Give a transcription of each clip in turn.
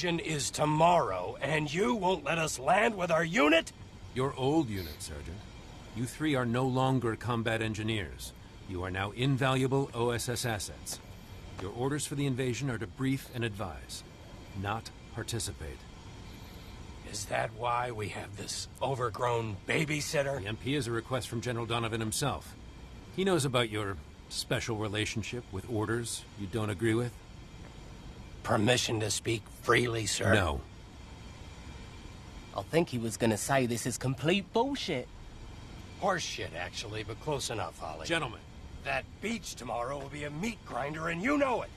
invasion is tomorrow, and you won't let us land with our unit? Your old unit, Sergeant. You three are no longer combat engineers. You are now invaluable OSS assets. Your orders for the invasion are to brief and advise, not participate. Is that why we have this overgrown babysitter? The MP is a request from General Donovan himself. He knows about your special relationship with orders you don't agree with. Permission to speak freely, sir? No. I think he was gonna say this is complete bullshit. Horse shit, actually, but close enough, Holly. Gentlemen. That beach tomorrow will be a meat grinder, and you know it.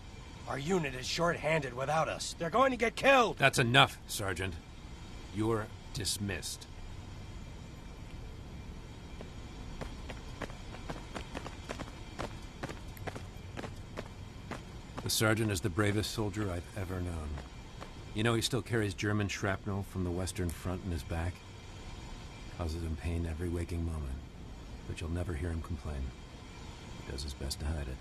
Our unit is short-handed without us. They're going to get killed. That's enough, Sergeant. You're dismissed. The sergeant is the bravest soldier I've ever known. You know he still carries German shrapnel from the Western Front in his back? Causes him pain every waking moment, but you'll never hear him complain. He does his best to hide it.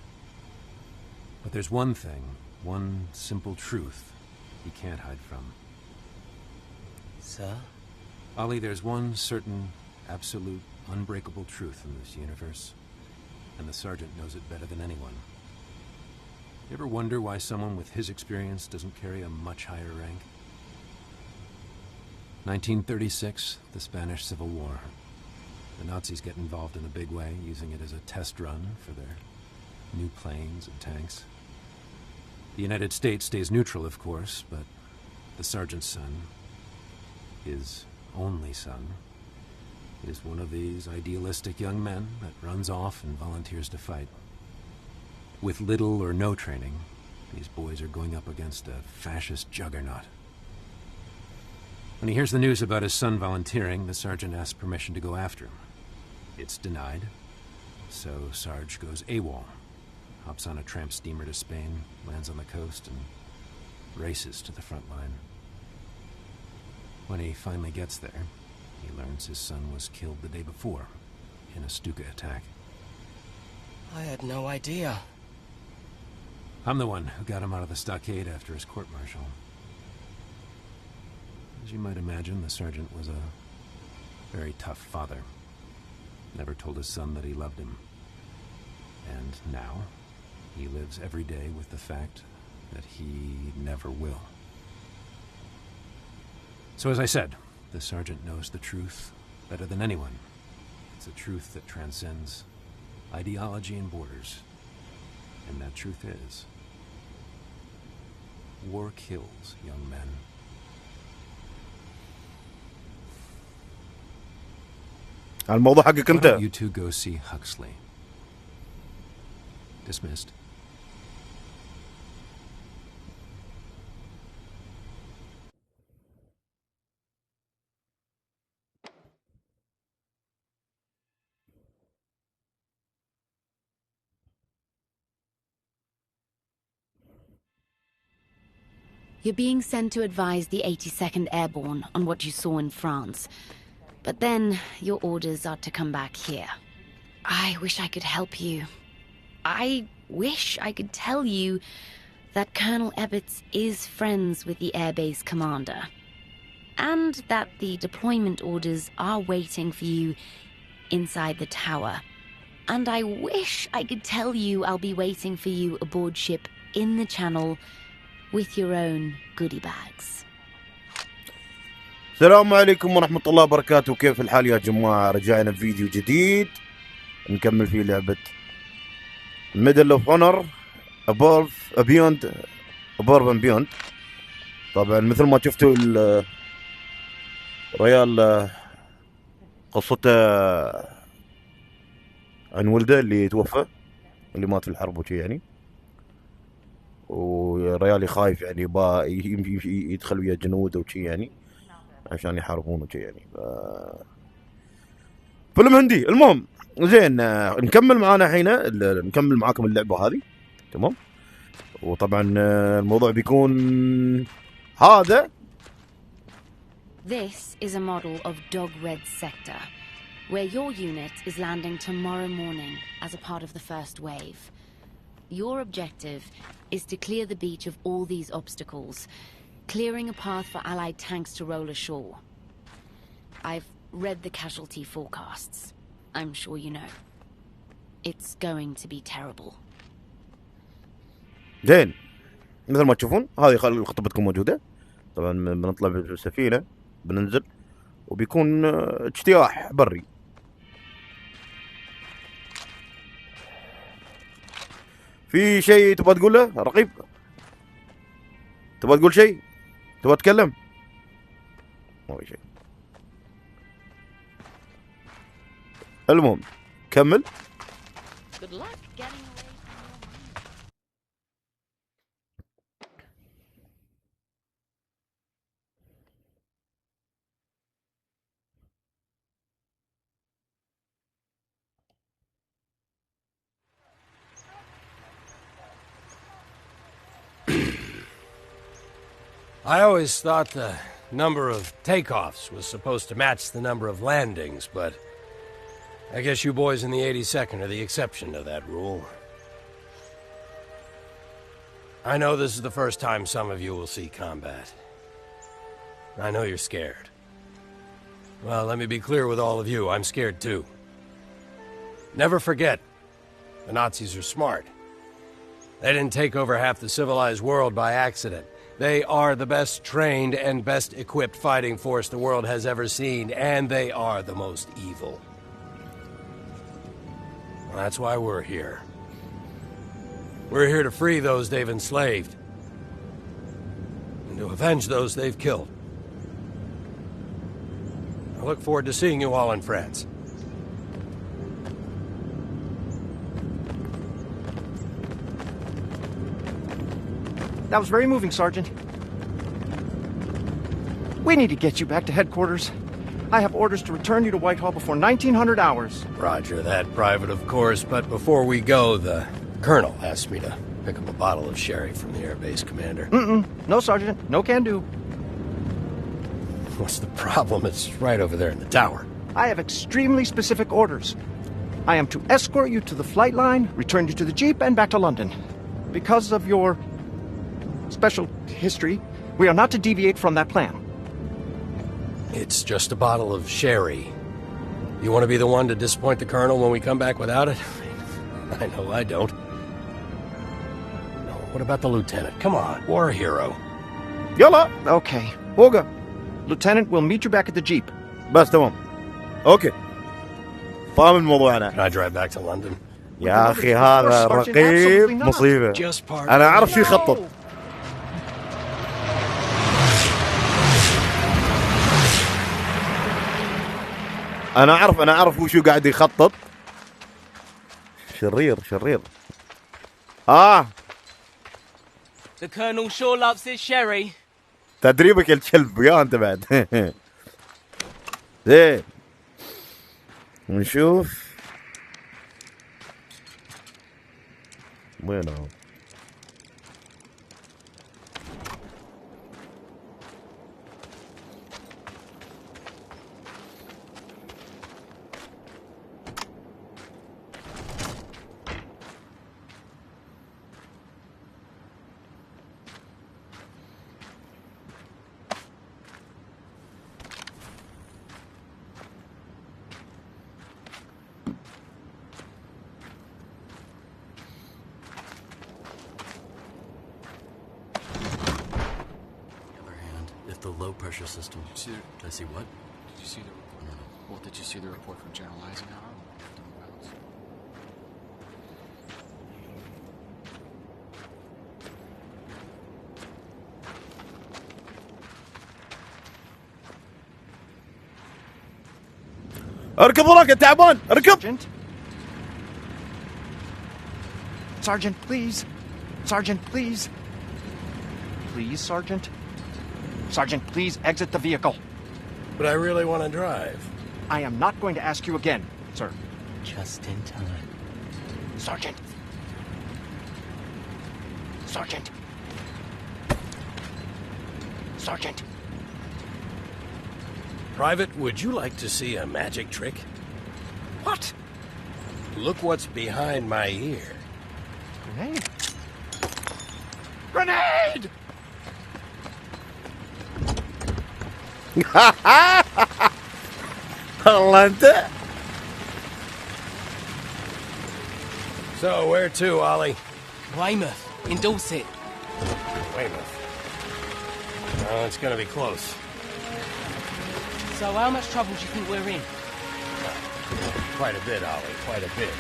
But there's one thing, one simple truth he can't hide from. Sir? Ollie, there's one certain, absolute, unbreakable truth in this universe, and the sergeant knows it better than anyone. You ever wonder why someone with his experience doesn't carry a much higher rank? 1936, the Spanish Civil War. The Nazis get involved in a big way, using it as a test run for their new planes and tanks. The United States stays neutral, of course, but the sergeant's son, his only son, is one of these idealistic young men that runs off and volunteers to fight. With little or no training, these boys are going up against a fascist juggernaut. When he hears the news about his son volunteering, the sergeant asks permission to go after him. It's denied, so Sarge goes AWOL, hops on a tramp steamer to Spain, lands on the coast, and races to the front line. When he finally gets there, he learns his son was killed the day before in a Stuka attack. I had no idea. I'm the one who got him out of the stockade after his court-martial. As you might imagine, the sergeant was a very tough father. Never told his son that he loved him. And now, he lives every day with the fact that he never will. So as I said, the sergeant knows the truth better than anyone. It's a truth that transcends ideology and borders. And that truth is, war kills young men. الموضوع حقك Why انت. don't you two go see Huxley? Dismissed. You're being sent to advise the 82nd Airborne on what you saw in France. But then, your orders are to come back here. I wish I could help you. I wish I could tell you that Colonel Ebbets is friends with the airbase commander. And that the deployment orders are waiting for you inside the tower. And I wish I could tell you I'll be waiting for you aboard ship in the channel with your own goodie bags. السلام عليكم ورحمة الله وبركاته. كيف الحال يا جماعة؟ رجعنا بفيديو جديد نكمل فيه لعبة Medal of Honor Above and Beyond. طبعا مثل ما شفتوا الريال قصته عن ولده اللي توفى، اللي مات في الحرب وشي يعني، وريالي خايف يعني يدخل ويا جنود وشي يعني عشان يحاربون وشي يعني. فيلم هندي. المهم زين، نكمل معانا الحين، نكمل معاكم اللعبة هذه تمام. وطبعا الموضوع بيكون هذا. This is a model of Dog Red Sector, where your unit is landing tomorrow morning as a part of the first wave. Your objective is to clear the beach of all these obstacles, clearing a path for Allied tanks to roll ashore. I've read the casualty forecasts. I'm sure you know. It's going to be terrible. زين مثل ما تشوفون هذه خطبتكم موجودة. طبعا بنطلع بالسفينة بننزل وبيكون اجتياح بري. في شيء تبغى تقوله رقيب؟ تبغى تقول شيء؟ تبغى تتكلم؟ ما في شيء. المهم كمل. Good luck getting away from I always thought the number of takeoffs was supposed to match the number of landings, but I guess you boys in the 82nd are the exception to that rule. I know this is the first time some of you will see combat. I know you're scared. Well, let me be clear with all of you, I'm scared too. Never forget, the Nazis are smart. They didn't take over half the civilized world by accident. They are the best trained and best equipped fighting force the world has ever seen, and they are the most evil. Well, that's why we're here. We're here to free those they've enslaved, and to avenge those they've killed. I look forward to seeing you all in France. That was very moving, Sergeant. We need to get you back to headquarters. I have orders to return you to Whitehall before 1900 hours. Roger that, Private, of course, but before we go, the Colonel asked me to pick up a bottle of sherry from the airbase commander. No, Sergeant. No can do. What's the problem? It's right over there in the tower. I have extremely specific orders. I am to escort you to the flight line, return you to the Jeep, and back to London. Because of your special history, we are not to deviate from that plan. It's just a bottle of sherry. You want to be the one to disappoint the Colonel when we come back without it? I know I don't. No, what about the Lieutenant? Come on, war hero. يلا. Okay. فوقه. Lieutenant, we'll meet you back at the Jeep. بس تمام. اوكي. فاهم الموضوع انا. Can I drive back to London? يا اخي هذا رقيب مصيبة. انا اعرف شو يخطط. انا اعرف وشو قاعد يخطط. شرير. The Colonel sure loves his sherry. تدريبك الكلب يا انت بعد. زين نشوف وينه. The low pressure system. Did I see what? Did you see the report? No. Well, did you see the report from General Eisenhower? اركب وراك يا تعبان اركب. Sergeant, please. Sergeant, please. Please, Sergeant. Sergeant, please exit the vehicle. But I really want to drive. I am not going to ask you again, sir. Just in time. Sergeant. Sergeant. Sergeant. Private, would you like to see a magic trick? What? Look what's behind my ear. Grenade! Grenade! والله انت. So, where to, Ollie? Weymouth, in Dorset. Weymouth. Oh, it's gonna be close. So how much trouble do you think we're in? Quite a bit, Ollie, quite a bit.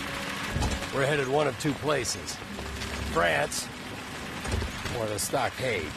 We're headed one of two places. France, or the stockade.